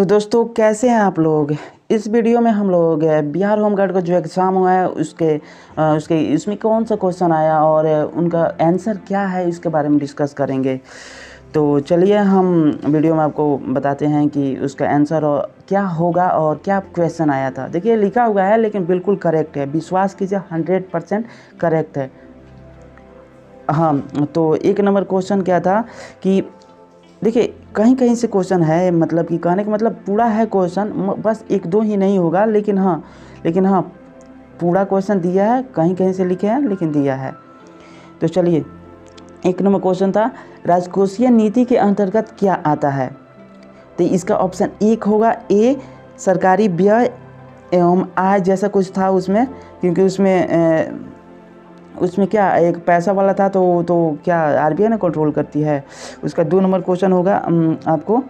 तो दोस्तों कैसे हैं आप लोग। इस वीडियो में हम लोग बिहार होम गार्ड का जो एग्ज़ाम हुआ है उसके इसमें कौन सा क्वेश्चन आया और उनका आंसर क्या है इसके बारे में डिस्कस करेंगे। तो चलिए हम वीडियो में आपको बताते हैं कि उसका आंसर और क्या होगा और क्या क्वेश्चन आया था। देखिए लिखा हुआ है लेकिन बिल्कुल करेक्ट है, विश्वास कीजिए 100% करेक्ट है। हाँ, तो एक नंबर क्वेश्चन क्या था कि देखिए कहीं कहीं से क्वेश्चन है, मतलब कि कहने का मतलब पूरा है क्वेश्चन, बस एक दो ही नहीं होगा, लेकिन हाँ पूरा क्वेश्चन दिया है, कहीं कहीं से लिखे हैं लेकिन दिया है। तो चलिए एक नंबर क्वेश्चन था, राजकोषीय नीति के अंतर्गत क्या आता है। तो इसका ऑप्शन एक होगा ए, सरकारी व्यय एवं आय जैसा कुछ था उसमें, क्योंकि उसमें क्या एक पैसा वाला था, तो क्या आरबीआई ना कंट्रोल करती है। उसका 2 नंबर क्वेश्चन होगा आपको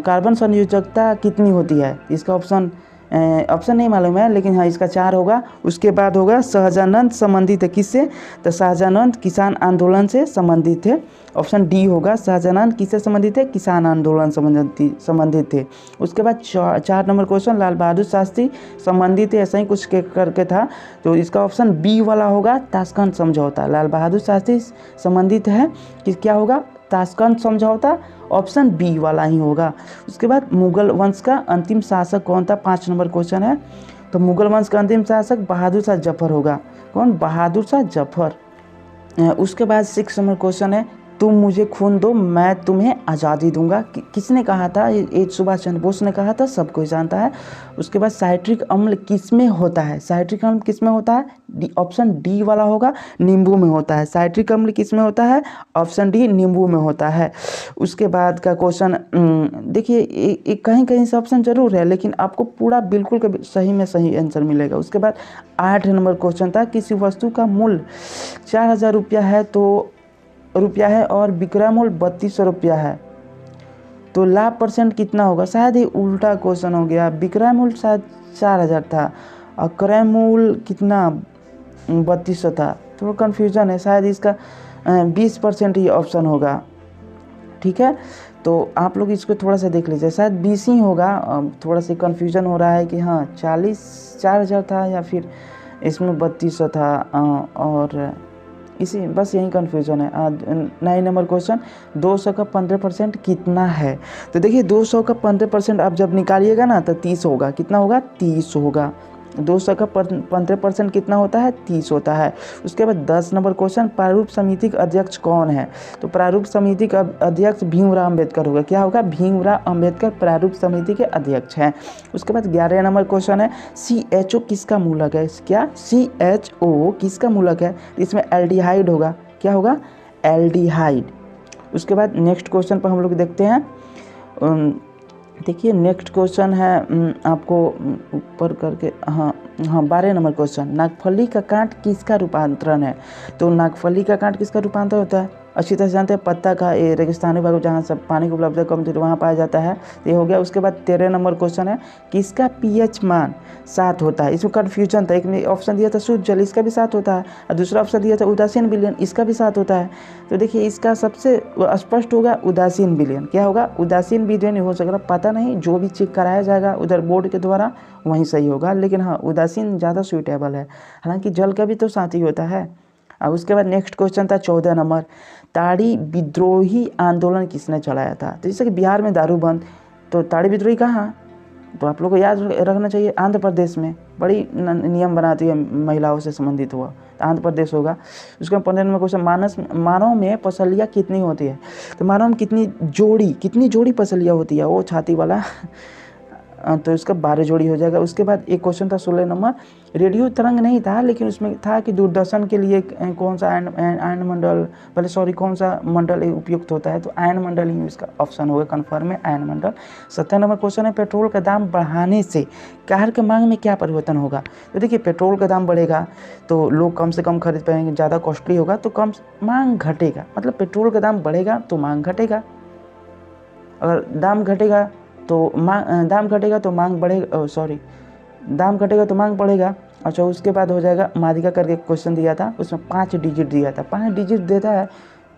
कार्बन संयोजकता कितनी होती है। इसका ऑप्शन नहीं मालूम है, लेकिन हाँ इसका 4 होगा। उसके बाद होगा सहजानंद संबंधित है किससे, तो सहजानंद किसान आंदोलन से संबंधित थे। ऑप्शन डी होगा, सहजानंद किससे संबंधित थे, किसान आंदोलन संबंधित थे। उसके बाद 4 नंबर क्वेश्चन लाल बहादुर शास्त्री संबंधित है, ऐसा ही कुछ करके था। तो इसका ऑप्शन बी वाला होगा, ताशकंद समझौता। लाल बहादुर शास्त्री संबंधित है कि क्या होगा, ताशकंद समझौता, ऑप्शन बी वाला ही होगा। उसके बाद मुगल वंश का अंतिम शासक कौन था, 5 नंबर क्वेश्चन है। तो मुगल वंश का अंतिम शासक बहादुर शाह जफर होगा। कौन, बहादुर शाह जफर। उसके बाद 6 नंबर क्वेश्चन है, तुम मुझे खून दो मैं तुम्हें आज़ादी दूंगा। किसने कहा था, ये सुभाष चंद्र बोस ने कहा था, सब कोई जानता है। उसके बाद साइट्रिक अम्ल किसमें होता है, साइट्रिक अम्ल किसमें होता है, ऑप्शन डी वाला होगा, नींबू में होता है। साइट्रिक अम्ल किसमें होता है, ऑप्शन डी नींबू में होता है। उसके बाद का क्वेश्चन देखिए कहीं कहीं से ऑप्शन जरूर है, लेकिन आपको पूरा बिल्कुल सही में सही आंसर मिलेगा। उसके बाद 8 नंबर क्वेश्चन था, किसी वस्तु का मूल्य 4000 रुपया है और विक्रय मूल्य 3200 रुपया है, तो लाभ परसेंट कितना होगा। शायद ये उल्टा क्वेश्चन हो गया, विक्रय मूल्य शायद 4000 था और क्रय मूल्य कितना 3200 था, थोड़ा कन्फ्यूजन है। शायद इसका 20% ही ऑप्शन होगा, ठीक है। तो आप लोग इसको थोड़ा सा देख लीजिए, शायद 20 ही होगा। थोड़ा सा कन्फ्यूजन हो रहा है कि हाँ 4000 था या फिर इसमें 3200 था, और इसी बस यही कन्फ्यूजन है। 9 नंबर क्वेश्चन, 200 का 15% कितना है। तो देखिए 200 का 15% आप जब निकालिएगा ना तो 30 होगा। कितना होगा, 30 होगा। 200 का 15% कितना होता है, 30 होता है। उसके बाद 10 नंबर क्वेश्चन, प्रारूप समिति का अध्यक्ष कौन है। तो प्रारूप समिति का अध्यक्ष भीमराव अम्बेडकर होगा। क्या होगा, भीमराव अम्बेडकर प्रारूप समिति के अध्यक्ष हैं। उसके बाद 11 नंबर क्वेश्चन है, CHO किसका मूलक है। क्या, CHO किसका मूलक है, इसमें एल्डिहाइड होगा। क्या होगा, एल्डिहाइड। उसके बाद नेक्स्ट क्वेश्चन पर हम लोग देखते हैं। देखिए नेक्स्ट क्वेश्चन है आपको ऊपर करके, हाँ 12 नंबर क्वेश्चन, नागफली का कांट किसका रूपांतरण है। तो नागफली का कांट किसका रूपांतरण होता है, अच्छी तरह से जानते हैं, पत्ता का। ये रेगिस्तानी भाग जहाँ सब पानी की उपलब्धता कम थी वहाँ पाया जाता है, ये हो गया। उसके बाद 13 नंबर क्वेश्चन है, किसका pH मान 7 होता है। इसमें कन्फ्यूजन था, एक में ऑप्शन दिया था शुद्ध जल, इसका भी 7 होता है, और दूसरा ऑप्शन दिया था उदासीन विलयन, इसका भी 7 होता है। तो देखिए इसका सबसे स्पष्ट होगा उदासीन विलयन। क्या होगा, उदासीन विलयन हो सकता है, पता नहीं, जो भी चेक कराया जाएगा उधर बोर्ड के द्वारा वहीं सही होगा, लेकिन हाँ उदासीन ज़्यादा सूटेबल है, हालांकि जल का भी तो साथ ही होता है। और उसके बाद नेक्स्ट क्वेश्चन था 14 नंबर, ताड़ी विद्रोही आंदोलन किसने चलाया था। तो जैसे कि बिहार में दारू बंद, तो ताड़ी विद्रोही कहाँ, तो आप लोग को याद रखना चाहिए आंध्र प्रदेश में बड़ी नियम बनाती है महिलाओं से संबंधित हुआ, तो आंध्र प्रदेश होगा। उसके बाद 15 नंबर क्वेश्चन, मानव में पसलियाँ कितनी होती है। तो मानव में कितनी जोड़ी पसलियाँ होती है, वो छाती वाला तो इसका 12 जोड़ी हो जाएगा। उसके बाद एक क्वेश्चन था 16 नंबर, रेडियो तरंग नहीं था, लेकिन उसमें था कि दूरदर्शन के लिए कौन सा आयन मंडल, कौन सा मंडल उपयुक्त होता है। तो आयन मंडल ही इसका ऑप्शन होगा, कन्फर्म है आयन मंडल। 17 नंबर क्वेश्चन है, पेट्रोल का दाम बढ़ाने से कार के मांग में क्या परिवर्तन होगा। तो देखिए पेट्रोल का दाम बढ़ेगा तो लोग कम से कम खरीद पाएंगे, ज़्यादा कॉस्टली होगा तो कम मांग घटेगा, मतलब पेट्रोल का दाम बढ़ेगा तो मांग घटेगा, अगर दाम घटेगा तो दाम घटेगा तो मांग बढ़ेगा, दाम घटेगा तो मांग बढ़ेगा। अच्छा उसके बाद हो जाएगा मादिका करके क्वेश्चन दिया था, उसमें 5 डिजिट दिया था, 5 डिजिट देता है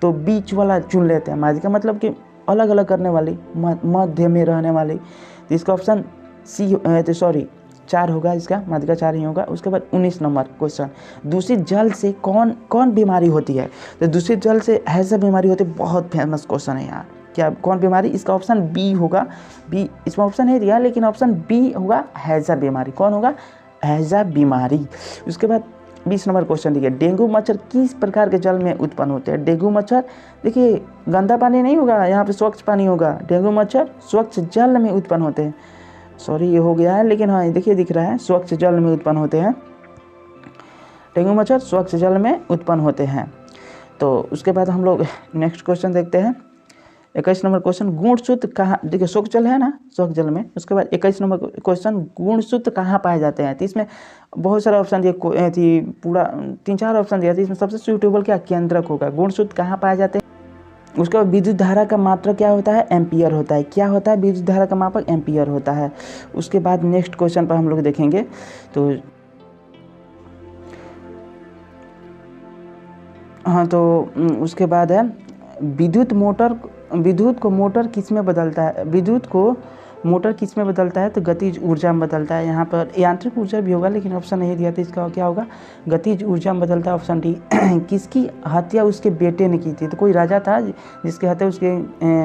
तो बीच वाला चुन लेते हैं। मादिका मतलब कि अलग अलग करने वाली, मध्य में रहने वाली, तो इसका ऑप्शन सी, तो सॉरी 4 होगा, इसका मध्य का 4 ही होगा। उसके बाद 19 नंबर क्वेश्चन, दूषित जल से कौन कौन बीमारी होती है? तो दूषित जल से हैजा बीमारी होती है, बहुत फेमस क्वेश्चन है यार। क्या कौन बीमारी? इसका ऑप्शन बी होगा, बी इसमें ऑप्शन है दिया लेकिन ऑप्शन बी होगा हैजा बीमारी। कौन होगा? हैजा बीमारी। उसके बाद 20 नंबर क्वेश्चन देखिए, डेंगू मच्छर किस प्रकार के जल में उत्पन्न होते हैं? डेंगू मच्छर देखिए गंदा पानी नहीं होगा, यहाँ पे स्वच्छ पानी होगा। डेंगू मच्छर स्वच्छ जल में उत्पन्न होते हैं। सॉरी ये हो गया है, लेकिन हाँ देखिए दिख रहा है, स्वच्छ जल में उत्पन्न होते हैं। डेंगू मच्छर स्वच्छ जल में उत्पन्न होते हैं। तो उसके बाद हम लोग नेक्स्ट क्वेश्चन देखते हैं। 21 नंबर क्वेश्चन, गुणसूत्र कहाँ, देखिए स्वच्छ जल है ना, स्वच्छ जल में। उसके बाद 21 नंबर क्वेश्चन, गुणसूत्र कहाँ पाए जाते हैं? तो इसमें बहुत सारे ऑप्शन दिए थी, पूरा 3-4 ऑप्शन दिया था। इसमें सबसे सूटेबल क्या? केंद्रक होगा। गुणसूत्र कहाँ पाए जाते हैं? उसके बाद विद्युत धारा का मात्रक क्या होता है? एम्पियर होता है। क्या होता है विद्युत धारा का मापक? एम्पियर होता है। उसके बाद नेक्स्ट क्वेश्चन पर हम लोग देखेंगे। तो हाँ, तो उसके बाद है विद्युत को मोटर किस में बदलता है? विद्युत को मोटर किस में बदलता है? तो गतिज ऊर्जा में बदलता है। यहाँ पर यांत्रिक ऊर्जा भी होगा लेकिन ऑप्शन नहीं दिया था, इसका क्या होगा? गतिज ऊर्जा में बदलता है, ऑप्शन डी। किसकी हत्या उसके बेटे ने की थी? तो कोई राजा था जिसकी हत्या उसके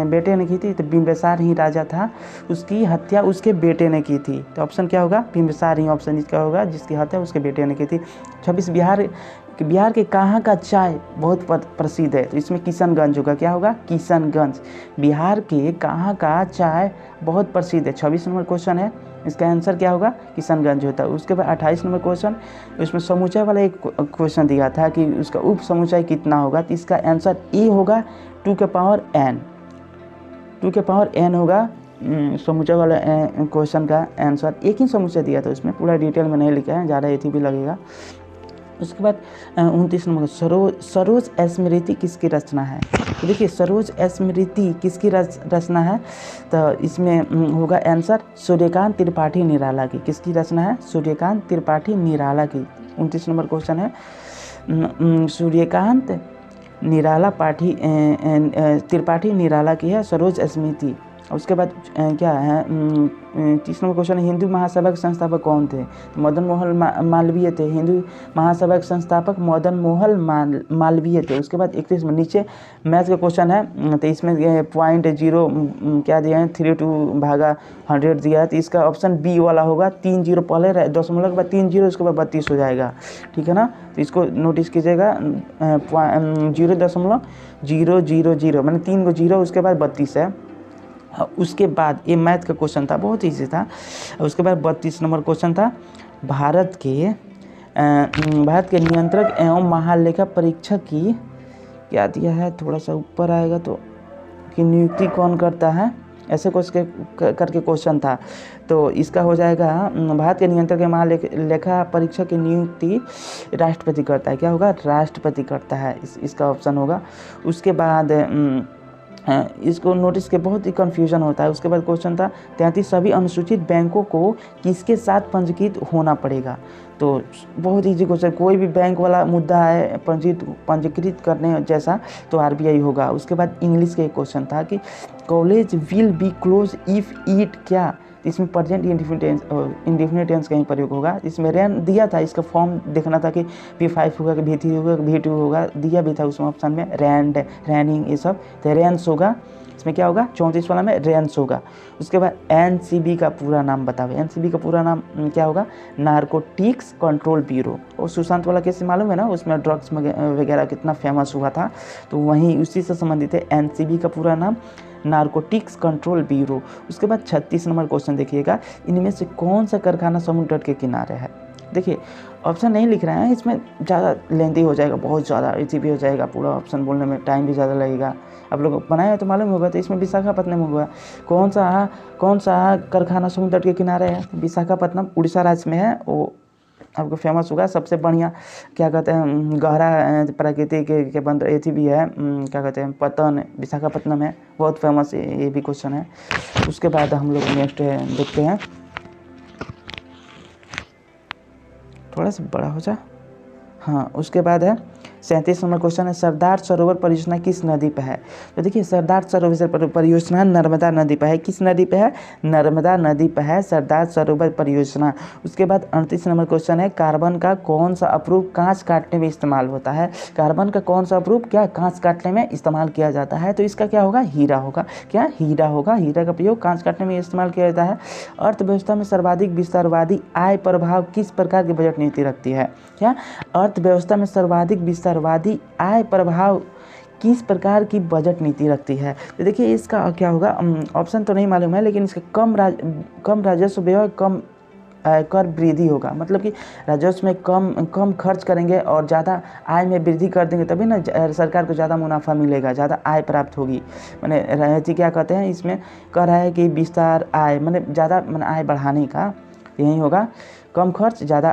बेटे ने की थी, तो बिंबिसार ही राजा था, उसकी हत्या उसके बेटे ने की थी। तो ऑप्शन क्या होगा? बिंबिसार ही ऑप्शन इसका होगा, जिसकी हत्या उसके बेटे ने की थी। 26 बिहार के कहाँ का चाय बहुत प्रसिद्ध है? तो इसमें किशनगंज होगा। क्या होगा? किशनगंज। बिहार के कहाँ का चाय बहुत प्रसिद्ध है? 26 नंबर क्वेश्चन है, इसका आंसर क्या होगा? किशनगंज होता है। उसके बाद 28 नंबर क्वेश्चन, उसमें समुच्चय वाला एक क्वेश्चन दिया था कि उसका उप समुच्चय कितना होगा? तो इसका आंसर ए होगा 2 के पावर n। 2 के पावर n होगा समुच्चय वाला क्वेश्चन का आंसर। एक ही समुच्चय दिया था, उसमें पूरा डिटेल में नहीं लिखा है, ज़्यादा एथी भी लगेगा। उसके बाद 29 नंबर, सरोज स्मृति किसकी रचना है? तो देखिए सरोज स्मृति किसकी रचना है? तो इसमें होगा आंसर सूर्यकांत त्रिपाठी निराला की। किसकी रचना है? सूर्यकांत त्रिपाठी निराला की। 29 नंबर क्वेश्चन है, सूर्यकांत त्रिपाठी निराला की है सरोज स्मृति। उसके बाद क्या है 30 नंबर क्वेश्चन, हिंदू महासभा के संस्थापक कौन थे? तो मदन मोहन मालवीय थे। हिंदू महासभा के संस्थापक मदन मोहन मालवीय थे। उसके बाद 31 में नीचे मैथ का क्वेश्चन है, तो इसमें 0.0 क्या दिया है? 3/2 दिया है। तो इसका ऑप्शन बी वाला होगा। 3 0 पहले दशमलव के बाद 3 0, उसके बाद 32 हो जाएगा, ठीक है ना। तो इसको नोटिस कीजिएगा, 0.0000 मैंने 3 को 0, उसके बाद 32 है। उसके बाद ये मैथ का क्वेश्चन था, बहुत ईजी था। उसके बाद 32 नंबर क्वेश्चन था, भारत के नियंत्रक एवं महालेखा परीक्षक की क्या दिया है? थोड़ा सा ऊपर आएगा तो, कि नियुक्ति कौन करता है? ऐसे करके क्वेश्चन था। तो इसका हो जाएगा भारत के नियंत्रक एवं महालेखा परीक्षक की नियुक्ति राष्ट्रपति करता है। क्या होगा? राष्ट्रपति करता है, इसका ऑप्शन होगा। उसके बाद इसको नोटिस के बहुत ही कन्फ्यूजन होता है। उसके बाद क्वेश्चन था 33 सभी अनुसूचित बैंकों को किसके साथ पंजीकृत होना पड़ेगा? तो बहुत ईजी क्वेश्चन, कोई भी बैंक वाला मुद्दा है पंजीकृत करने जैसा, तो आरबीआई होगा। उसके बाद इंग्लिश का एक क्वेश्चन था कि college will be close if it क्या? इसमें प्रेजेंट इंडिफिनिट टेंस का ही प्रयोग होगा। इसमें रैन दिया था, इसका फॉर्म देखना था कि V5 होगा कि V3 होगा कि V2 होगा, दिया भी था उसमें ऑप्शन में, रैनिंग ये सब। तो रेंस होगा, इसमें क्या होगा? 34 वाला में रेंस होगा। उसके बाद एनसीबी का पूरा नाम बतावे। एनसीबी का पूरा नाम क्या होगा? Narcotics control bureau. और सुशांत वाला केस मालूम है ना, उसमें ड्रग्स वगैरह कितना फेमस हुआ था, तो वहीं उसी से संबंधित है। एनसीबी का पूरा नाम नारकोटिक्स कंट्रोल ब्यूरो। उसके बाद 36 नंबर क्वेश्चन देखिएगा, इनमें से कौन सा कारखाना समुद्र तट के किनारे है? देखिए ऑप्शन नहीं लिख रहे हैं, इसमें ज़्यादा लेंथी हो जाएगा, बहुत ज़्यादा इजी भी हो जाएगा, पूरा ऑप्शन बोलने में टाइम भी ज़्यादा लगेगा। आप लोग बनाए तो मालूम होगा। तो इसमें विशाखापट्टनम होगा। कौन सा कारखाना समुद्र तट के किनारे है? विशाखापट्टनम उड़ीसा राज्य में है। वो आपको फेमस होगा। सबसे बढ़िया क्या कहते हैं, गहरा प्रकृति के बंद एथी भी है, क्या कहते हैं, पतन विशाखापट्टनम है, बहुत फेमस ये भी क्वेश्चन है। उसके बाद हम लोग नेक्स्ट देखते हैं, थोड़ा सा बड़ा हो जा। हाँ, उसके बाद है 37 नंबर क्वेश्चन है, सरदार सरोवर परियोजना किस नदी पर है? तो देखिए सरदार सरोवर परियोजना नर्मदा नदी पर है। किस नदी पर है? नर्मदा नदी पर है सरदार सरोवर परियोजना। उसके बाद 38 नंबर क्वेश्चन है, कार्बन का कौन सा अप्रूप कांच काटने में इस्तेमाल होता है? कार्बन का कौन सा अप्रूप क्या कांच काटने में इस्तेमाल किया जाता है? तो इसका क्या होगा? हीरा होगा। क्या? हीरा होगा। हीरा का प्रयोग कांच काटने में इस्तेमाल किया जाता है। अर्थव्यवस्था में सर्वाधिक विस्तारवादी आय प्रभाव किस प्रकार की बजट नीति रखती है? क्या? अर्थव्यवस्था में सर्वाधिक विस्तारवादी आय प्रभाव किस प्रकार की बजट नीति रखती है? तो देखिए इसका क्या होगा, ऑप्शन तो नहीं मालूम है, लेकिन इसका कम राजस्व व्यय, कम कर वृद्धि होगा। मतलब कि राजस्व में कम खर्च करेंगे और ज़्यादा आय में वृद्धि कर देंगे, तभी ना सरकार को ज़्यादा मुनाफा मिलेगा, ज़्यादा आय प्राप्त होगी। मैंने जी क्या कहते हैं, इसमें कह रहा है कि विस्तार आय मैंने ज़्यादा आय बढ़ाने का, यही होगा कम खर्च ज़्यादा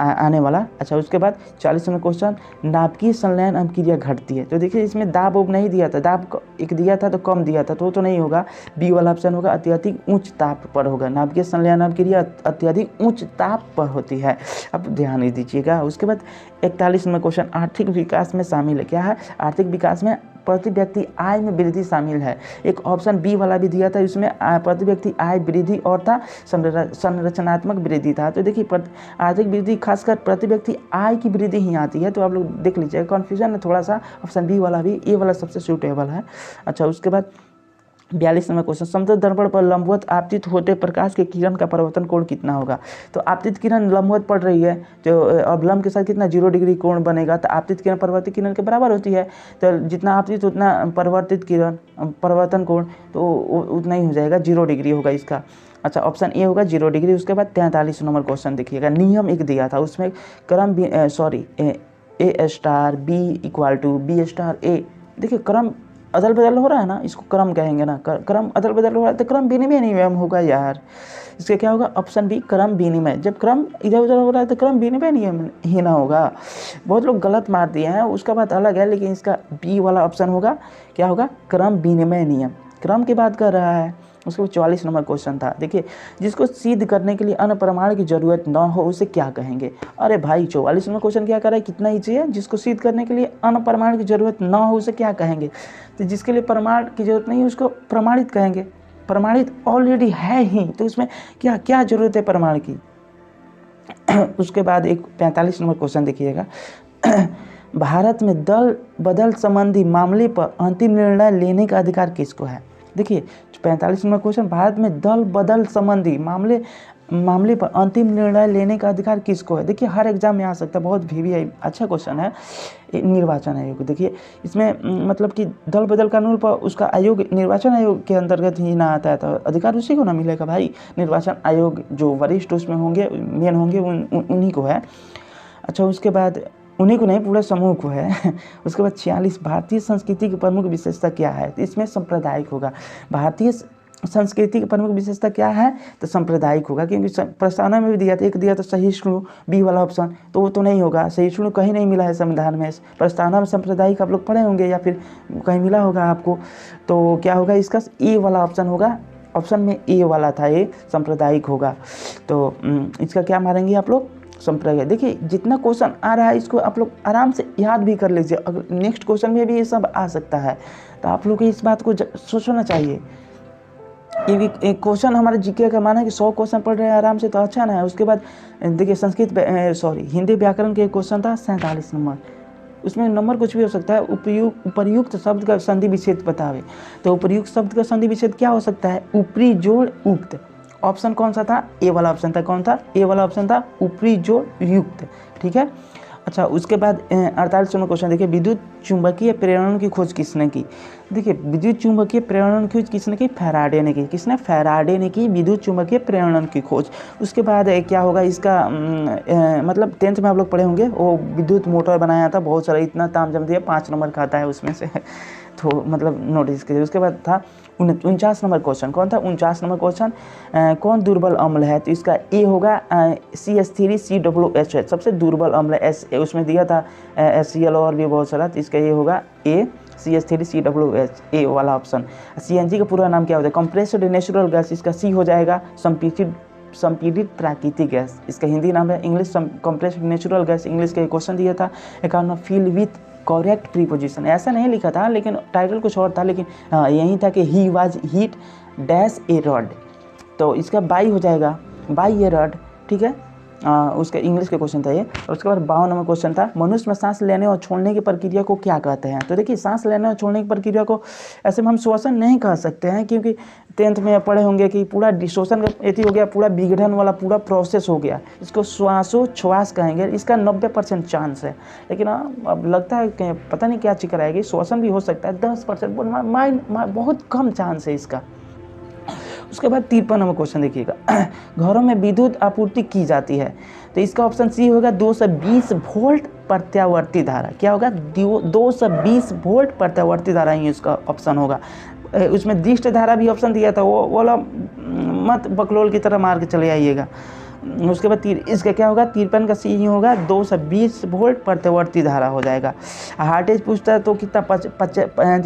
आने वाला। अच्छा उसके बाद 40 नंबर क्वेश्चन, नाभिकीय संलयन अभिक्रिया घटती है। तो देखिए इसमें दाब उब नहीं दिया था, दाब एक दिया था तो कम दिया था, तो नहीं होगा। बी वाला ऑप्शन होगा, अत्यधिक उच्च ताप पर होगा। नाभिकीय संलयन अभिक्रिया अत्यधिक उच्च ताप पर होती है, अब ध्यान नहीं दीजिएगा। उसके बाद 41 नंबर क्वेश्चन, आर्थिक विकास में शामिल है। क्या है? आर्थिक विकास में प्रति व्यक्ति आय में वृद्धि शामिल है। एक ऑप्शन बी वाला भी दिया था, इसमें प्रति व्यक्ति आय वृद्धि और था संरचनात्मक वृद्धि था। तो देखिए आर्थिक वृद्धि खासकर प्रति व्यक्ति आय की वृद्धि ही आती है, तो आप लोग देख लीजिएगा। कन्फ्यूजन है थोड़ा सा, ऑप्शन बी वाला भी, ए वाला सबसे सूटेबल है। अच्छा उसके बाद 42 नंबर क्वेश्चन, समतल दर्पण पर लंबवत आपतित होते प्रकाश के किरण का परिवर्तन कोण कितना होगा? तो आपतित किरण लंबवत पड़ रही है, तो अवलंब के साथ कितना 0 डिग्री कोण बनेगा। तो आपतित किरण परिवर्तित किरण के बराबर होती है, तो जितना आपतित उतना परिवर्तित किरण परिवर्तन कोण, तो उतना ही हो जाएगा, 0 डिग्री होगा इसका। अच्छा ऑप्शन ए होगा 0 डिग्री। उसके बाद 43 नंबर क्वेश्चन देखिएगा, नियम एक दिया था, उसमें क्रम A star B equal to B star A. देखिए क्रम अदल बदल हो रहा है ना, इसको क्रम कहेंगे ना, क्रम अदल बदल हो रहा है तो क्रम विनिमय नियम होगा यार। इसका क्या होगा? ऑप्शन बी क्रम विनिमय। जब क्रम इधर उधर हो रहा है तो क्रम विनिमय नियम ही ना होगा। बहुत लोग गलत मार दिए हैं, उसका बात अलग है, लेकिन इसका बी वाला ऑप्शन होगा। क्या होगा? क्रम विनिमय नियम, क्रम की बात कर रहा है। उसके बाद 44 नंबर क्वेश्चन था, देखिए जिसको सिद्ध करने के लिए अन्य प्रमाण की जरूरत न हो उसे क्या कहेंगे? अरे भाई 44 नंबर क्वेश्चन क्या कर रहा है, कितना ईजी है। जिसको सिद्ध करने के लिए अन्य प्रमाण की जरूरत न हो उसे क्या कहेंगे? तो जिसके लिए प्रमाण की जरूरत नहीं है उसको प्रमाणित कहेंगे। प्रमाणित ऑलरेडी है ही, तो उसमें क्या क्या जरूरत है प्रमाण की? उसके बाद एक 45 नंबर क्वेश्चन देखिएगा, भारत में दल बदल संबंधी मामले पर अंतिम निर्णय लेने का अधिकार किसको है? देखिए 45 नंबर क्वेश्चन, भारत में दल बदल संबंधी मामले पर अंतिम निर्णय लेने का अधिकार किसको है? देखिए हर एग्जाम में आ सकता है, बहुत भी अच्छा क्वेश्चन है। निर्वाचन आयोग, देखिए इसमें मतलब कि दल बदल कानून पर उसका आयोग निर्वाचन आयोग के अंतर्गत ही ना आता है, तो अधिकार उसी को ना मिलेगा भाई। निर्वाचन आयोग जो वरिष्ठ उसमें होंगे, मेन होंगे, उन्हीं को है। अच्छा उसके बाद उन्हीं को नहीं, पूरा समूह को है। उसके बाद 46, भारतीय संस्कृति की प्रमुख विशेषता क्या है? तो इसमें सांप्रदायिक होगा। भारतीय संस्कृति की प्रमुख विशेषता क्या है? तो सांप्रदायिक होगा, क्योंकि प्रस्तावना में भी दिया था, एक दिया था सहिष्णु, बी वाला ऑप्शन, तो वो तो नहीं होगा। सहिष्णु कहीं नहीं मिला है संविधान में, प्रस्तावना में सांप्रदायिक आप लोग पढ़े होंगे या फिर कहीं मिला होगा आपको। तो क्या होगा इसका? ए वाला ऑप्शन होगा। ऑप्शन में ए वाला था, ये सांप्रदायिक होगा। तो इसका क्या मारेंगे आप लोग? संप्रदाय। देखिए जितना क्वेश्चन आ रहा है इसको आप लोग आराम से याद भी कर लीजिए, अगर नेक्स्ट क्वेश्चन में भी ये सब आ सकता है, तो आप लोग को इस बात को सोचना चाहिए। ये क्वेश्चन हमारे जीके का माना है कि 100 क्वेश्चन पढ़ रहे हैं आराम से, तो अच्छा ना है। उसके बाद देखिए हिंदी व्याकरण के क्वेश्चन था 47 नंबर, उसमें नंबर कुछ भी हो सकता है। उपर्युक्त शब्द का संधि विच्छेद बतावे, तो उपर्युक्त शब्द का संधि विच्छेद क्या हो सकता है? ऊपरी जोड़ उक्त। ऑप्शन कौन सा था? ए वाला ऑप्शन था। कौन था? ए वाला ऑप्शन था, ऊपरी जोड़ युक्त। ठीक है। अच्छा उसके बाद 48 नंबर क्वेश्चन देखिए, विद्युत चुंबकीय प्रेरण की खोज किसने की? देखिए विद्युत चुंबकीय प्रेरण की खोज किसने की? फैराडे ने की। किसने? फैराडे ने की विद्युत चुंबकीय प्रेरण की खोज। उसके बाद क्या होगा इसका मतलब 10th में आप लोग पढ़े होंगे, वो विद्युत मोटर बनाया था, बहुत सारा इतना ताम जम दिया, 5 नंबर का आता है उसमें से, तो मतलब नोटिस कीजिए। उसके बाद था 49 नंबर क्वेश्चन। कौन था? 49 नंबर क्वेश्चन, कौन दुर्बल अम्ल है? तो इसका ए होगा CH3COOH, सबसे दुर्बल अम्ल है। उसमें दिया था HCl और भी बहुत सारा, तो इसका ये होगा ए CH3COOH, ए वाला ऑप्शन। CNG का पूरा नाम क्या होता है? कंप्रेस्ड नेचुरल गैस, इसका सी हो जाएगा। संपीड़ित संपीड़ित प्राकृतिक गैस, इसका हिंदी नाम है English compressed natural gas. English का क्वेश्चन दिया था, इक्यावन फिल विथ करेक्ट प्रीपोजिशन, ऐसा नहीं लिखा था लेकिन टाइटल कुछ और था, लेकिन हाँ यही था कि he was heat dash A rod, तो इसका बाई हो जाएगा, बाई ए रॉड, ठीक है। उसका इंग्लिश का क्वेश्चन था ये। और उसके बाद 52 नंबर क्वेश्चन था, मनुष्य में सांस लेने और छोड़ने की प्रक्रिया को क्या कहते हैं। तो देखिए सांस लेने और छोड़ने की प्रक्रिया को ऐसे में हम श्वसन नहीं कह सकते हैं, क्योंकि 10th में पढ़े होंगे कि पूरा डिस्टोशन का एथी हो गया, पूरा विघटन वाला पूरा प्रोसेस हो गया, इसको श्वासोच्छ्वास कहेंगे, इसका 90% चांस है। लेकिन अब लगता है कि पता नहीं क्या चिकर आएगी, श्वसन भी हो सकता है 10%, बहुत कम चांस है इसका। उसके बाद 53 नंबर क्वेश्चन देखिएगा, घरों में विद्युत आपूर्ति की जाती है, तो इसका ऑप्शन सी होगा 220 वोल्ट प्रत्यावर्ती धारा। क्या होगा? 220 वोल्ट प्रत्यावर्ती धारा ही इसका ऑप्शन होगा। उसमें दृष्ट धारा भी ऑप्शन दिया था, वो वाला मत बकलोल की तरह मार के चले आइएगा। उसके बाद इसका क्या होगा? 53 का सी होगा 220 वोल्ट प्रत्यावर्ती धारा हो जाएगा। हार्टेज पूछता है तो कितना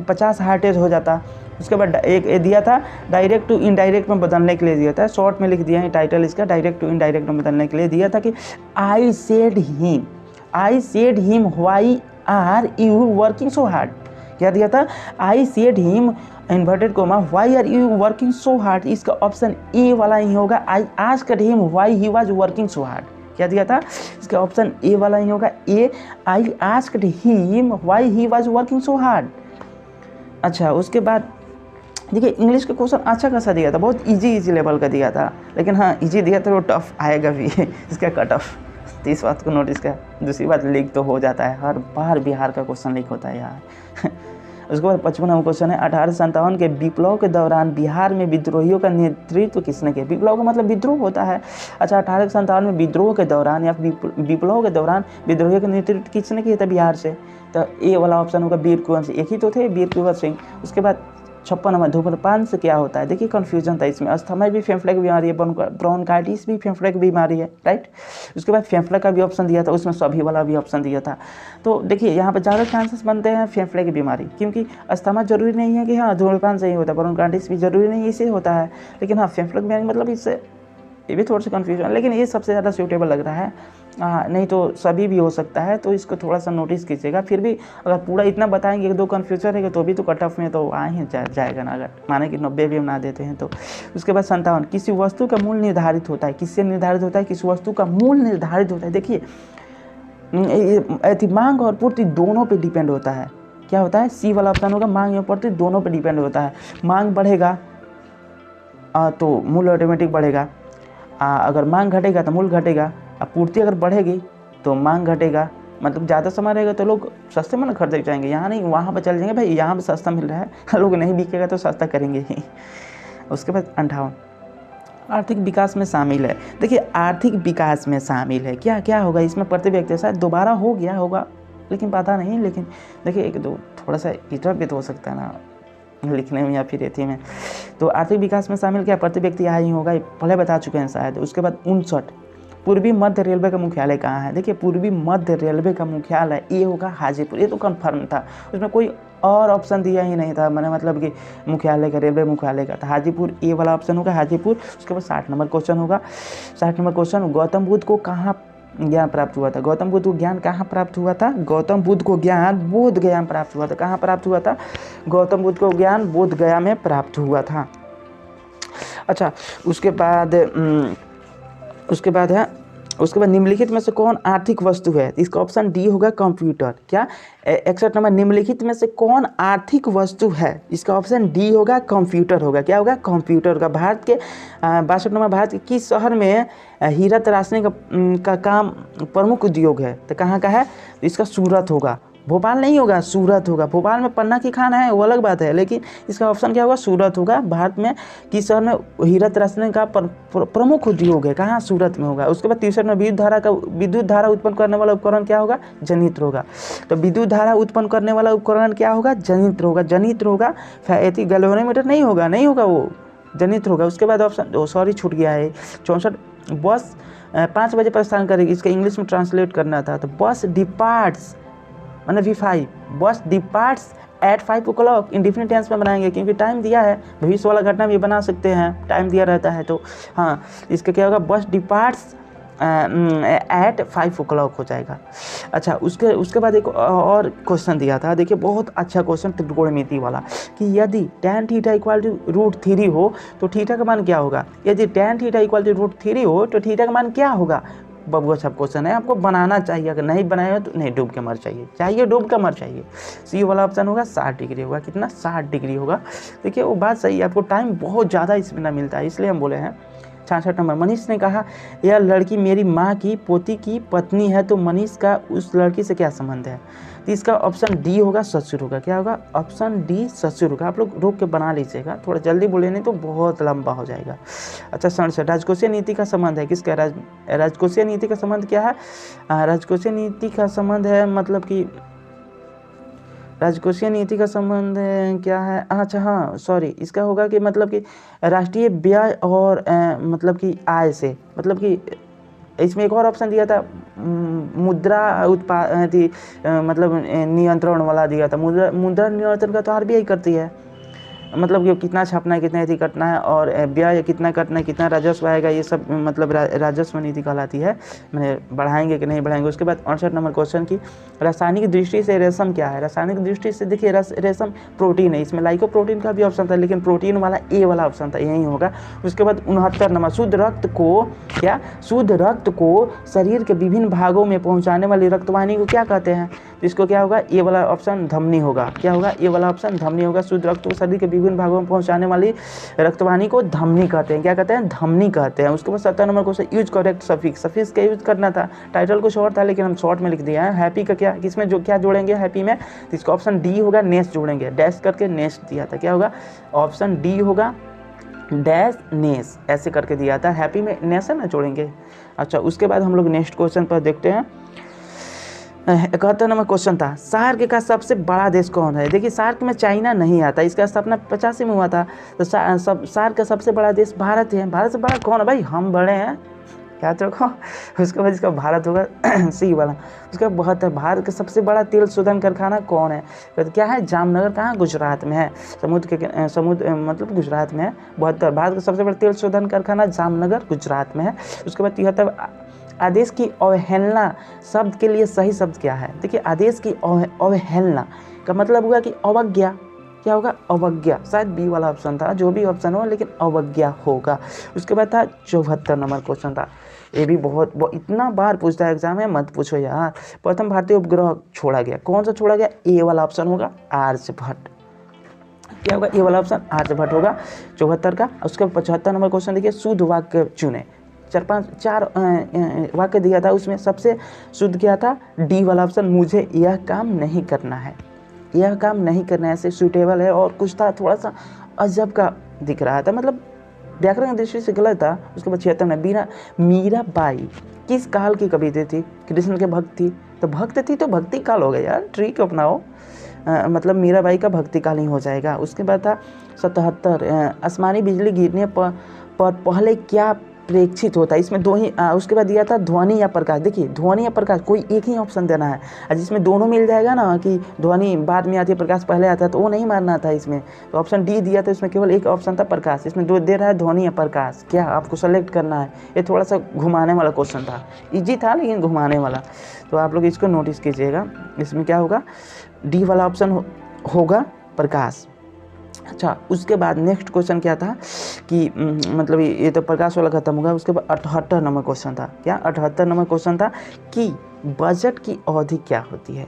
50 हार्टेज हो जाता। उसके बाद एक दिया था डायरेक्ट टू इनडायरेक्ट में बदलने के लिए दिया था, शॉर्ट में लिख दिया है टाइटल इसका, डायरेक्ट टू इनडायरेक्ट में बदलने के लिए दिया था कि I said him why are you working so hard. क्या दिया था? I said him inverted comma why are you working so hard, इसका ऑप्शन ए वाला ही होगा। I asked him why he was working so hard. क्या दिया था? इसका ऑप्शन ए वाला ही होगा, A I asked him why he was working so hard. अच्छा, उसके बाद देखिए इंग्लिश का क्वेश्चन अच्छा खासा दिया था, बहुत इजी लेवल का दिया था, लेकिन हाँ इजी दिया था, वो टफ आएगा भी इसका कट ऑफ। तो इस बात को नोटिस कर। दूसरी बात, लीक तो हो जाता है, हर बार बिहार का क्वेश्चन लीक होता है यार। उसके बाद 55 नंबर क्वेश्चन है, 1857 के विप्लव के दौरान बिहार में विद्रोहियों का नेतृत्व किसने किया? विप्लव का मतलब विद्रोह होता है। अच्छा, 1857 में विद्रोह के दौरान या विप्लव के दौरान विद्रोहियों का नेतृत्व किसने किया था बिहार से? तो ए वाला ऑप्शन होगा वीर कुंवर सिंह, एक ही तो थे वीर कुंवर सिंह। उसके बाद 56 नंबर, धूम्रपान से क्या होता है? देखिए कन्फ्यूजन था इसमें, अस्थमा भी फेफड़े की बीमारी है, ब्रोंकाइटिस भी फेफड़े की बीमारी है, राइट। उसके बाद फेफड़े का भी ऑप्शन दिया था, उसमें सभी वाला भी ऑप्शन दिया था। तो देखिए यहाँ पर ज़्यादा चांसेस बनते हैं फेफड़े की बीमारी, क्योंकि अस्थमा जरूरी नहीं है कि हाँ धूम्रपान से ही होता है, ब्रोंकाइटिस भी जरूरी नहीं इससे होता है, लेकिन हाँ फेफड़े की बीमारी मतलब इससे ये भी थोड़ा सा कन्फ्यूजन, लेकिन ये सबसे ज़्यादा सूटेबल लग रहा है। नहीं तो सभी भी हो सकता है, तो इसको थोड़ा सा नोटिस कीजिएगा। फिर भी अगर पूरा इतना बताएंगे कि 2 कन्फ्यूजन रहेगा तो भी तो कट ऑफ में तो आ ही जाएगा ना, अगर माने कि 90 भी हम ना देते हैं तो। उसके बाद 57, किसी वस्तु का मूल्य निर्धारित होता है, किससे निर्धारित होता है? किसी वस्तु का मूल्य निर्धारित होता है। देखिए मांग और पूर्ति दोनों पर डिपेंड होता है। क्या होता है? सी वाला ऑप्शन होगा, मांग और पूर्ति दोनों पर डिपेंड होता है। मांग बढ़ेगा तो मूल्य ऑटोमेटिक बढ़ेगा, अगर मांग घटेगा तो मूल्य घटेगा, पूर्ति अगर बढ़ेगी तो मांग घटेगा। मतलब ज़्यादा समय रहेगा तो लोग सस्ते में ना खरीदे जाएंगे, यहाँ नहीं वहाँ पर चल जाएंगे, भाई यहाँ पर सस्ता मिल रहा है, लोग नहीं बिकेगा तो सस्ता करेंगे ही। उसके बाद 58, आर्थिक विकास में शामिल है। देखिए आर्थिक विकास में शामिल है, क्या क्या होगा इसमें? प्रति व्यक्ति शायद दोबारा हो गया होगा, लेकिन पता नहीं। लेकिन देखिए एक दो थोड़ा सा इधर भी तो हो सकता है ना लिखने में या फिर एथी में। तो आर्थिक विकास में शामिल क्या? प्रति व्यक्ति यहाँ ही होगा, पहले बता चुके हैं शायद। उसके बाद 59, पूर्वी मध्य रेलवे का मुख्यालय कहाँ है? देखिए पूर्वी मध्य रेलवे का मुख्यालय ये होगा हाजीपुर, ये तो कन्फर्म था, उसमें कोई और ऑप्शन दिया ही नहीं था, मैंने मतलब कि मुख्यालय का, रेलवे मुख्यालय का था हाजीपुर, ए वाला ऑप्शन होगा हाजीपुर। उसके बाद 60 नंबर क्वेश्चन होगा। 60 नंबर क्वेश्चन, गौतम बुद्ध को कहाँ ज्ञान प्राप्त हुआ था? गौतम बुद्ध को ज्ञान कहाँ प्राप्त हुआ था? गौतम बुद्ध को ज्ञान बोध गया में प्राप्त हुआ था। कहाँ प्राप्त हुआ था? गौतम बुद्ध को ज्ञान बोध गया में प्राप्त हुआ था। अच्छा, उसके बाद निम्नलिखित में से कौन आर्थिक वस्तु है? इसका ऑप्शन डी होगा कंप्यूटर। क्या? 61 नंबर, निम्नलिखित में से कौन आर्थिक वस्तु है? इसका ऑप्शन डी होगा कंप्यूटर होगा। क्या होगा? कंप्यूटर का। भारत के 62 नंबर, भारत के किस शहर में हीरा तराशने का काम प्रमुख उद्योग है? तो कहाँ का है? तो इसका सूरत होगा, भोपाल नहीं होगा, सूरत होगा। भोपाल में पन्ना की खान है वो अलग बात है, लेकिन इसका ऑप्शन क्या होगा? सूरत होगा। भारत में किस शहर में हीरा तराशने का प्रमुख उद्योग है? कहाँ? सूरत में होगा। उसके बाद 63 में, विद्युत धारा उत्पन्न करने वाला उपकरण क्या होगा? जनित्र होगा। तो विद्युत धारा उत्पन्न करने वाला उपकरण क्या होगा? जनित्र होगा। जनित्र होगा, गैल्वेनोमीटर नहीं होगा वो जनित्र होगा। उसके बाद ऑप्शन सॉरी छूट गया है 64, बस 5 बजे प्रस्थान करेगी, इसका इंग्लिश में ट्रांसलेट करना था। तो बस डिपार्ट्स मतलब V5, बस departs eight 5 o'clock indefinite tense में बनाएंगे क्योंकि टाइम दिया है, भविष्य वाला घटना भी बना सकते हैं, टाइम दिया रहता है। तो हाँ, इसका क्या होगा, बस डिपार्ट्स एट 5 o'clock हो जाएगा। अच्छा, उसके बाद एक और क्वेश्चन दिया था, देखिए बहुत अच्छा क्वेश्चन त्रिकोणमिति वाला, कि यदि tan थीटा इक्वल टू √3 हो तो थीटा का मान क्या होगा। यदि tan थीटा इक्वल टू √3 हो तो थीटा का मान क्या होगा। बहुत अच्छा क्वेश्चन है, आपको बनाना चाहिए, अगर नहीं बनाया तो नहीं, डूब के मर चाहिए डूब के मर चाहिए। सी वाला ऑप्शन होगा 60 डिग्री होगा, कितना 60 डिग्री होगा। देखिए वो बात सही है, आपको टाइम बहुत ज़्यादा इसमें ना मिलता है, इसलिए हम बोले हैं। 66 नंबर, मनीष ने कहा यह लड़की मेरी माँ की पोती की पत्नी है, तो मनीष का उस लड़की से क्या संबंध है। तो इसका ऑप्शन डी होगा, ससुर होगा। क्या होगा, ऑप्शन डी ससुर होगा। आप लोग रोक के बना लीजिएगा, थोड़ा जल्दी बोले नहीं तो बहुत लंबा हो जाएगा। अच्छा, 67, राजकोषीय नीति का संबंध है किसका। राजकोषीय नीति का संबंध क्या है। राजकोषीय नीति का संबंध है, मतलब कि राजकोषीय नीति का संबंध क्या है। अच्छा हाँ सॉरी, इसका होगा कि मतलब कि राष्ट्रीय व्यय और मतलब कि आय से, मतलब कि इसमें एक और ऑप्शन दिया था, मुद्रा मतलब नियंत्रण वाला दिया था। मुद्रा नियंत्रण का तो आरबीआई करती है, मतलब कि कितना छापना है, कितना यदि कटना है, और ब्याज कितना कटना है, कितना राजस्व आएगा, ये सब मतलब राजस्व नीति कहलाती है। मैंने बढ़ाएंगे कि नहीं बढ़ाएंगे। उसके बाद 68 नंबर क्वेश्चन की रासायनिक दृष्टि से रेशम क्या है। रासायनिक दृष्टि से देखिए रेशम प्रोटीन है, इसमें लाइकोप्रोटीन का भी ऑप्शन था, लेकिन प्रोटीन वाला ए वाला ऑप्शन था, यही होगा। उसके बाद 69 नंबर, शुद्ध रक्त को शरीर के विभिन्न भागों में पहुँचाने वाली रक्तवाहिनी को क्या कहते हैं। तो इसको क्या होगा, ये वाला ऑप्शन धमनी होगा। क्या होगा, ये वाला ऑप्शन धमनी होगा। शुद्ध रक्त को शरीर के विभिन्न भागों में पहुंचाने वाली रक्तवाहिनी को धमनी कहते हैं। क्या कहते हैं, धमनी कहते हैं। उसके बाद 70 number question, use correct suffix. Suffix का यूज करना था, टाइटल कुछ और था लेकिन हम शॉर्ट में लिख दिया है। हैप्पी का क्या, किसमें जो क्या जोड़ेंगे हैप्पी में, तो इसका ऑप्शन डी होगा, नेस्ट जोड़ेंगे, डैश करके नेस्ट दिया था। क्या होगा, ऑप्शन डी होगा, डैश नेस ऐसे करके दिया था। हैप्पी में नेस है ना, जोड़ेंगे। अच्छा, उसके बाद हम लोग नेक्स्ट क्वेश्चन पर देखते हैं। 71 नंबर क्वेश्चन था, सार्क का सबसे बड़ा देश कौन है। देखिए सार्क में चाइना नहीं आता, इसका स्थापना 85 में हुआ था। तो सार्क का सबसे बड़ा देश भारत है। भारत से बड़ा कौन है भाई, हम बड़े हैं, याद रखो। उसके बाद इसका भारत होगा सी वाला। उसका 72, भारत का सबसे बड़ा तेल शोधन कारखाना कौन है। तो क्या है, जामनगर, कहाँ, गुजरात में है। समुद्र मतलब गुजरात में है। 72, भारत का सबसे बड़ा तेल शोधन कारखाना जामनगर, गुजरात में है। उसके बाद 73, आदेश की अवहेलना शब्द के लिए सही शब्द क्या है। देखिए आदेश की अवहेलना का मतलब हुआ कि अवज्ञा। क्या होगा, अवज्ञा। शायद बी वाला ऑप्शन था, जो भी ऑप्शन हो लेकिन अवज्ञा होगा। उसके बाद था 74 नंबर क्वेश्चन था, ये भी बहुत इतना बार पूछता है एग्जाम में, मत पूछो यार। प्रथम भारतीय उपग्रह छोड़ा गया, कौन सा छोड़ा गया, ए वाला ऑप्शन होगा, आर्यभट्ट। क्या होगा, ए वाला ऑप्शन आर्यभट्ट होगा 74 का। उसके 75 नंबर क्वेश्चन देखिए, शुद्ध वाक्य चुने। चार वाक्य दिया था, उसमें सबसे शुद्ध क्या था, डी वाला ऑप्शन, मुझे यह काम नहीं करना है। यह काम नहीं करना है से सूटेबल है, और कुछ था थोड़ा सा अजब का दिख रहा था, मतलब व्याकरण की दृष्टि से गलत था। उसके बाद 76 में, मीराबाई किस काल की कवि थी। कृष्ण के भक्त थी, तो भक्त थी तो भक्ति काल हो गया यार, ट्रिक अपनाओ। मतलब मीराबाई का भक्ति काल ही हो जाएगा। उसके बाद था 77, आसमानी बिजली गिरने पर पहले क्या प्रेक्षित होता है। इसमें दो ही उसके बाद दिया था ध्वनि या प्रकाश। देखिए ध्वनि या प्रकाश, कोई एक ही ऑप्शन देना है, और जिसमें दोनों मिल जाएगा ना, कि ध्वनि बाद में आती है प्रकाश पहले आता है, तो वो नहीं मानना था इसमें। तो ऑप्शन डी दिया था, इसमें केवल एक ऑप्शन था प्रकाश, इसमें दो दे रहा है ध्वनि या प्रकाश। क्या आपको सेलेक्ट करना है। ये थोड़ा सा घुमाने वाला क्वेश्चन था, इजी था लेकिन घुमाने वाला, तो आप लोग इसको नोटिस कीजिएगा। इसमें क्या होगा, डी वाला ऑप्शन होगा प्रकाश। अच्छा, उसके बाद नेक्स्ट क्वेश्चन क्या था कि मतलब ये तो प्रकाश वाला खत्म होगा। उसके बाद 78 नंबर क्वेश्चन था। क्या 78 नंबर क्वेश्चन था कि बजट की अवधि क्या होती है।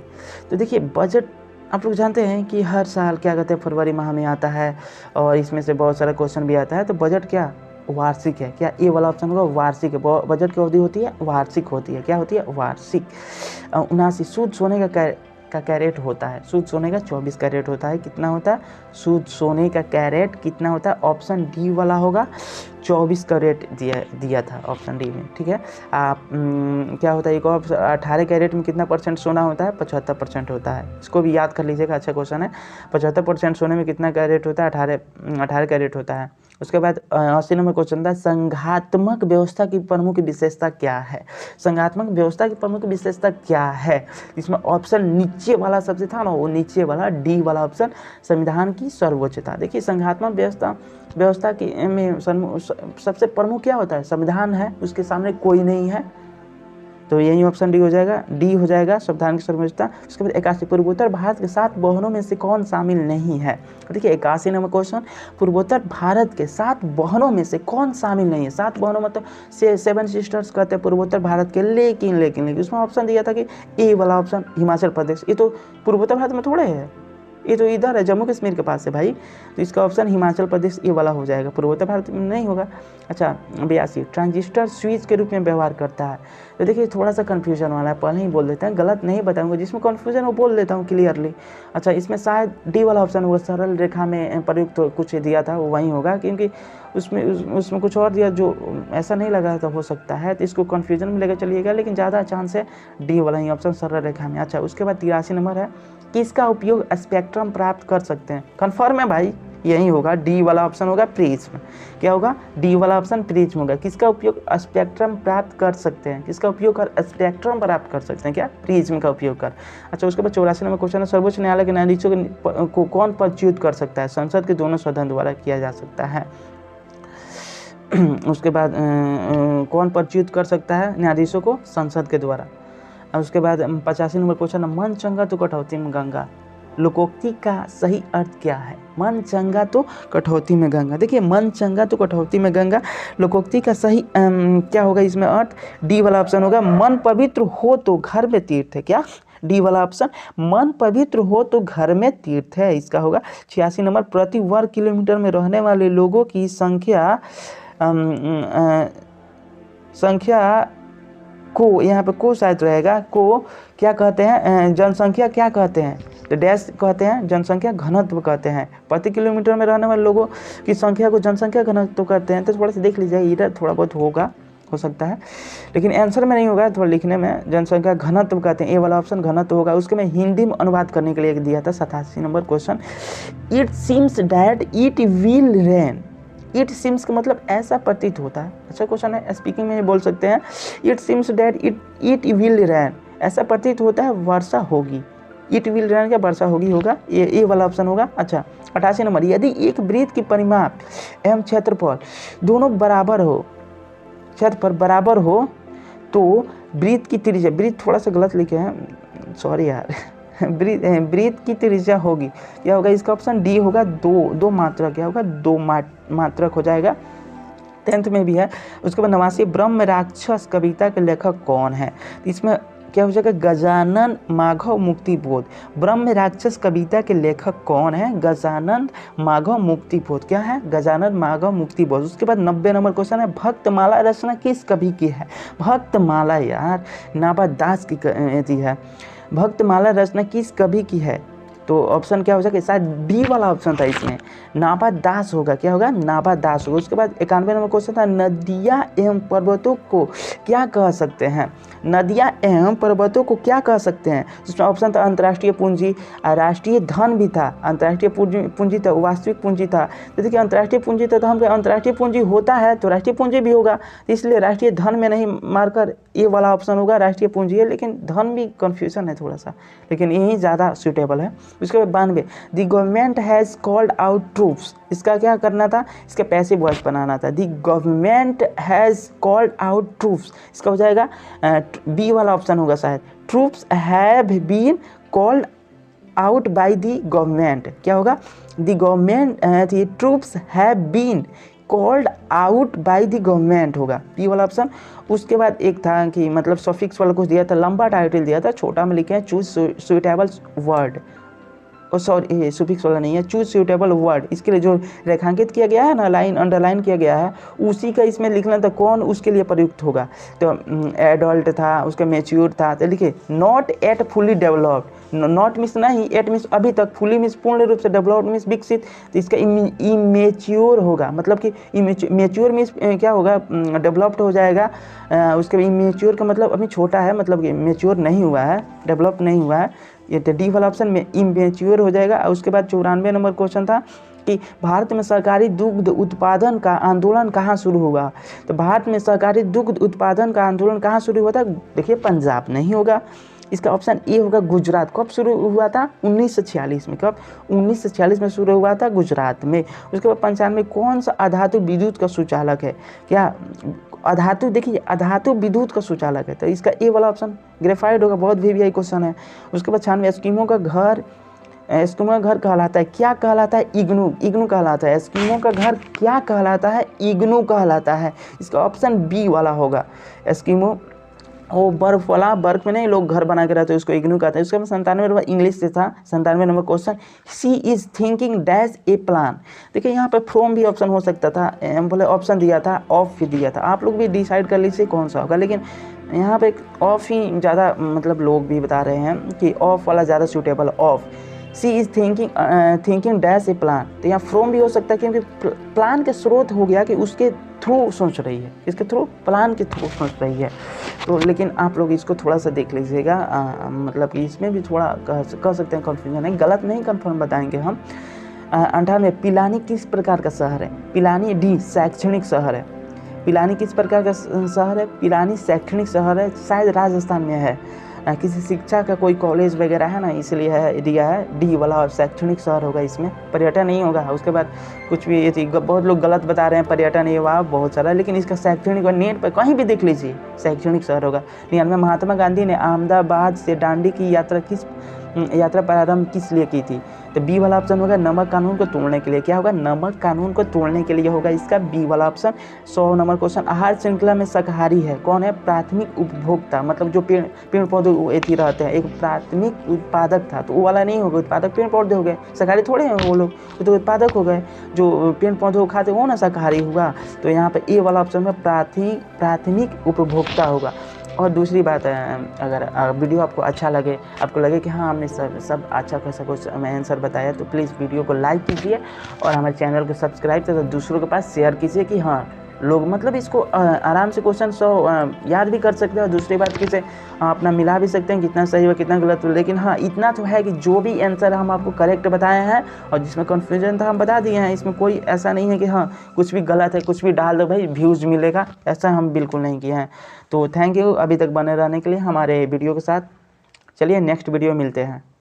तो देखिए बजट आप लोग जानते हैं कि हर साल क्या कहते हैं, फरवरी माह में आता है, और इसमें से बहुत सारा क्वेश्चन भी आता है। तो बजट क्या वार्षिक है। क्या ये वाला ऑप्शन होगा, वार्षिक है। बजट की अवधि होती है वार्षिक होती है। क्या होती है, वार्षिक। 79, शुद्ध सोने का कैरेट होता है। शुद्ध सोने का 24 कैरेट होता है। कितना होता है, शुद्ध सोने का कैरेट कितना होता है, ऑप्शन डी वाला होगा, 24 कैरेट दिया था ऑप्शन डी में। ठीक है, आप क्या होता है, एक और 18 कैरेट में कितना परसेंट सोना होता है, 75% होता है। इसको भी याद कर लीजिएगा, अच्छा क्वेश्चन है। 75% सोने में कितना कैरेट होता है, 18 कैरेट होता है। उसके बाद 80 नंबर क्वेश्चन था, संघात्मक व्यवस्था की प्रमुख विशेषता क्या है। संघात्मक व्यवस्था की प्रमुख विशेषता क्या है। इसमें ऑप्शन नीचे वाला सबसे था ना, वो नीचे वाला डी वाला ऑप्शन, संविधान की सर्वोच्चता। देखिए संघात्मक व्यवस्था की में सबसे प्रमुख क्या होता है, संविधान है, उसके सामने कोई नहीं है, तो यही ऑप्शन डी हो जाएगा, डी हो जाएगा संविधान की सर्वोच्चता। उसके बाद 81, पूर्वोत्तर भारत के 7 बहनों में से कौन शामिल नहीं है। देखिए 81 नंबर क्वेश्चन, पूर्वोत्तर भारत के 7 बहनों में से कौन शामिल नहीं है। 7 बहनों मतलब 7 सिस्टर्स कहते हैं पूर्वोत्तर भारत के, लेकिन उसमें ऑप्शन दिया था कि ए वाला ऑप्शन हिमाचल प्रदेश, ये तो पूर्वोत्तर भारत में थोड़े है, ये तो इधर है जम्मू कश्मीर के पास है भाई, तो इसका ऑप्शन हिमाचल प्रदेश ये वाला हो जाएगा, पूर्वोत्तर भारत में नहीं होगा। अच्छा 82, ट्रांजिस्टर स्विच के रूप में व्यवहार करता है। तो देखिए थोड़ा सा कन्फ्यूजन वाला है, पहले ही बोल देते हैं, गलत नहीं बताऊंगा, जिसमें कन्फ्यूजन वो बोल देता हूँ क्लियरली। अच्छा इसमें शायद डी वाला ऑप्शन होगा, सरल रेखा में प्रयुक्त तो कुछ दिया था वो वहीं होगा, क्योंकि उसमें कुछ और दिया जो ऐसा नहीं लगा था, हो सकता है, तो इसको कन्फ्यूजन में लेकर चलिएगा, लेकिन ज़्यादा चांस है डी वाला ही ऑप्शन, सरल रेखा में। अच्छा उसके बाद 83 नंबर है, किसका उपयोग स्पेक्ट्रम प्राप्त कर सकते हैं। कन्फर्म है भाई, यही होगा, डी वाला ऑप्शन होगा, प्रिज्म। क्या होगा, डी वाला ऑप्शन प्रिज्म होगा। किसका उपयोग स्पेक्ट्रम प्राप्त कर सकते हैं, किसका उपयोग कर स्पेक्ट्रम प्राप्त कर सकते हैं, क्या, प्रिज्म का उपयोग कर। अच्छा उसके बाद 84 नंबर क्वेश्चन है, सर्वोच्च न्यायालय के न्यायाधीशों को कौन पदच्युत कर सकता है। संसद के दोनों सदन द्वारा किया जा सकता है। उसके बाद कौन पदच्युत कर सकता है न्यायाधीशों को, संसद के द्वारा। उसके बाद 85 नंबर क्वेश्चन है, मन चंगा तो कटौती में गंगा, लोकोक्ति का सही अर्थ क्या है। मन चंगा तो कटौती में गंगा। देखिए मन चंगा तो कटौती में गंगा, लोकोक्ति का सही क्या होगा इसमें अर्थ, डी वाला ऑप्शन होगा, मन पवित्र हो तो घर में तीर्थ है। क्या, डी वाला ऑप्शन, मन पवित्र हो तो घर में तीर्थ है, इसका होगा। 86 नंबर, प्रति वर्ग किलोमीटर में रहने वाले लोगों की संख्या को, यहाँ पे को शायद रहेगा, को क्या कहते हैं, जनसंख्या क्या कहते हैं, तो डैश कहते हैं, जनसंख्या घनत्व कहते हैं। प्रति किलोमीटर में रहने वाले लोगों की संख्या को जनसंख्या घनत्व कहते हैं। तो थोड़ा सा देख लीजिए, इधर थोड़ा बहुत होगा, हो सकता है, लेकिन आंसर में नहीं होगा, थोड़ा लिखने में जनसंख्या घनत्व कहते हैं, ए वाला ऑप्शन घनत्व होगा। उसके मैं हिंदी में अनुवाद करने के लिए एक दिया था 87 number question, it seems that it will rain. It seems का मतलब ऐसा प्रतीत होता है, अच्छा क्वेश्चन है, स्पीकिंग में बोल सकते हैं, it seems that it will rain, ऐसा प्रतीत होता है वर्षा होगी। इट विल रैन क्या, वर्षा होगी होगा, ये वाला ऑप्शन होगा। अच्छा 88 नंबर, यदि एक वृत्त की परिमाप एवं क्षेत्रफल दोनों बराबर हो, क्षेत्रफल बराबर हो तो वृत्त की त्रिज्या, वृत्त थोड़ा सा गलत लिखे हैं, सॉरी यार, वृत्त की त्रिज्या होगी, क्या होगा इसका ऑप्शन डी होगा, दो मात्रक, क्या होगा, 2 मात्रक हो जाएगा, 10th में भी है। उसके बाद 89, ब्रह्म राक्षस कविता के लेखक कौन है, इसमें क्या हो जाएगा, गजानन माघव मुक्तिबोध। ब्रह्म राक्षस कविता के लेखक कौन है, गजानन माघव मुक्तिबोध, क्या है, गजानन माघव मुक्तिबोध। उसके बाद 90 नंबर क्वेश्चन है, भक्तमाला रचना किस कवि की है। भक्तमाला यार नाबा दास की है, भक्तमाला रचना किस कवि की है, तो ऑप्शन क्या हो जाएगा, शायद डी वाला ऑप्शन था इसमें, नाबा दास होगा, क्या होगा, नाबा दास होगा। उसके बाद 91 नंबर क्वेश्चन था, नदियाँ एवं पर्वतों को क्या कह सकते हैं। नदियाँ एवं पर्वतों को क्या कह सकते हैं, जिसमें ऑप्शन था अंतर्राष्ट्रीय पूंजी, राष्ट्रीय धन भी था, अंतर्राष्ट्रीय पूंजी था, वास्तविक पूंजी था। तो देखिए अंतर्राष्ट्रीय पूंजी था, तो हम अंतर्राष्ट्रीय पूंजी होता है तो राष्ट्रीय पूंजी भी होगा, इसलिए राष्ट्रीय धन में नहीं मारकर ये वाला ऑप्शन होगा, राष्ट्रीय पूंजी है, लेकिन धन भी कन्फ्यूजन है थोड़ा सा, लेकिन यही ज़्यादा सूटेबल है। उसके बाद 92, the government has called out troops, इसका क्या करना था, इसके पैसिव वॉइस बनाना था, the government has called out troops, इसका हो जाएगा बी वाला ऑप्शन होगा शायद, troops have been called out by the government, क्या होगा, the government troops have been called out by the government होगा, बी वाला ऑप्शन। उसके बाद एक था कि मतलब सफिक्स वाला कुछ दिया था, लंबा टाइटल दिया था, छोटा में लिखे हैं चूज सुइटेबल वर्ड, और सॉरी सुफिक्स वाला नहीं है, चूज सुइटेबल वर्ड, इसके लिए जो रेखांकित किया गया है ना, लाइन अंडरलाइन किया गया है, उसी का इसमें लिखना था कौन उसके लिए प्रयुक्त होगा, तो एडल्ट था, उसका मेच्योर था, तो लिखिए not at fully developed, not miss नहीं, एट मिस अभी तक, फुली मिस पूर्ण रूप से, डेवलप्ड मिस विकसित, तो इसका इमेच्योर होगा, मतलब कि मेच्योर मिस क्या होगा, डेवलप्ड हो जाएगा, उसके इमेच्योर का मतलब अभी छोटा है, मतलब कि मेच्योर नहीं हुआ है, डेवलप नहीं हुआ है, ये तो डी वाला ऑप्शन में इमेच्योर हो जाएगा। उसके बाद 94 नंबर क्वेश्चन था, कि भारत में सहकारी दुग्ध उत्पादन का आंदोलन कहाँ शुरू हुआ। तो भारत में सहकारी दुग्ध उत्पादन का आंदोलन कहाँ शुरू हुआ था? देखिए पंजाब नहीं होगा, इसका ऑप्शन ए होगा गुजरात। कब शुरू हुआ था? 1946 में। कब? 1946 में शुरू हुआ था गुजरात में। उसके बाद 95 कौन सा अधातु विद्युत का सुचालक है? क्या अधातु, देखिए अधातु विद्युत का सुचालक है, तो इसका ए वाला ऑप्शन ग्रेफाइट होगा। बहुत वीवीआई क्वेश्चन है। उसके बाद 96 एस्किमो का घर कहलाता है, क्या कहलाता है? इग्नू। इग्नू कहलाता है। एस्किमो का घर क्या कहलाता है? इग्नू कहलाता है। इसका ऑप्शन बी वाला होगा। एस्किमो वो बर्फ वाला, बर्फ में नहीं लोग घर बना के रहते हैं, उसको इग्नू कहते हैं। उसके बाद 97 नंबर इंग्लिश से था। 97 number question, she is thinking dash a plan. देखिए यहाँ पे फ्रॉम भी ऑप्शन हो सकता था, बोले ऑप्शन दिया था, ऑफ भी दिया था। आप लोग भी डिसाइड कर लीजिए कौन सा होगा, लेकिन यहाँ पे ऑफ ही ज़्यादा, मतलब लोग भी बता रहे हैं कि ऑफ वाला ज़्यादा सूटेबल। Of, she is thinking dash a plan. तो यहाँ फ्रॉम भी हो सकता है, क्योंकि प्लान के स्रोत हो गया कि उसके थ्रू सोच रही है, इसके थ्रू, प्लान के थ्रू सोच रही है। तो लेकिन आप लोग इसको थोड़ा सा देख लीजिएगा, मतलब कि इसमें भी थोड़ा कह सकते हैं कन्फ्यूजन है, गलत नहीं, कन्फर्म बताएंगे हम। 98 पिलानी किस प्रकार का शहर है? पिलानी डी शैक्षणिक शहर है। पिलानी किस प्रकार का शहर है? पिलानी शैक्षणिक शहर है, शायद राजस्थान में है। किसी शिक्षा का कोई कॉलेज वगैरह है ना, इसलिए है दिया है डी वाला, और शैक्षणिक शहर होगा, इसमें पर्यटन नहीं होगा। उसके बाद कुछ भी ये बहुत लोग गलत बता रहे हैं, पर्यटन ये वहाँ बहुत सारा, लेकिन इसका शैक्षणिक, नेट पर कहीं भी देख लीजिए शैक्षणिक शहर होगा। 99 महात्मा गांधी ने अहमदाबाद से दांडी की यात्रा प्रारंभ किस लिए की थी? तो बी वाला ऑप्शन होगा नमक कानून को तोड़ने के लिए। क्या होगा? नमक कानून को तोड़ने के लिए होगा इसका बी वाला ऑप्शन। 100 नंबर क्वेश्चन, आहार श्रृंखला में शाकाहारी है कौन है? प्राथमिक उपभोक्ता, मतलब जो पेड़ पौधे एथी रहते हैं, एक प्राथमिक उत्पादक था, तो वो वाला नहीं होगा। उत्पादक पेड़ पौधे हो गए, शाकाहारी थोड़े हैं वो लोग, तो उत्पादक हो गए। जो पेड़ पौधे को खाते वो ना शाकाहारी हुआ। तो यहाँ पे ए वाला ऑप्शन में प्राथमिक उपभोक्ता होगा। और दूसरी बात है, अगर वीडियो आपको अच्छा लगे, आपको लगे कि हाँ हमने सब अच्छा खासा कुछ मैं आंसर बताया, तो प्लीज़ वीडियो को लाइक कीजिए और हमारे चैनल को सब्सक्राइब करके दूसरों के पास शेयर कीजिए, कि हाँ लोग मतलब इसको आराम से क्वेश्चन 100 याद भी कर सकते हैं, और दूसरी बात किसे अपना मिला भी सकते हैं, कितना सही हो कितना गलत हो। लेकिन हाँ इतना तो है कि जो भी आंसर हम आपको करेक्ट बताए हैं और जिसमें कन्फ्यूजन था हम बता दिए हैं। इसमें कोई ऐसा नहीं है कि हाँ कुछ भी गलत है, कुछ भी डाल दो भाई व्यूज़ मिलेगा, ऐसा हम बिल्कुल नहीं किए हैं। तो थैंक यू अभी तक बने रहने के लिए हमारे वीडियो के साथ। चलिए नेक्स्ट वीडियो मिलते हैं।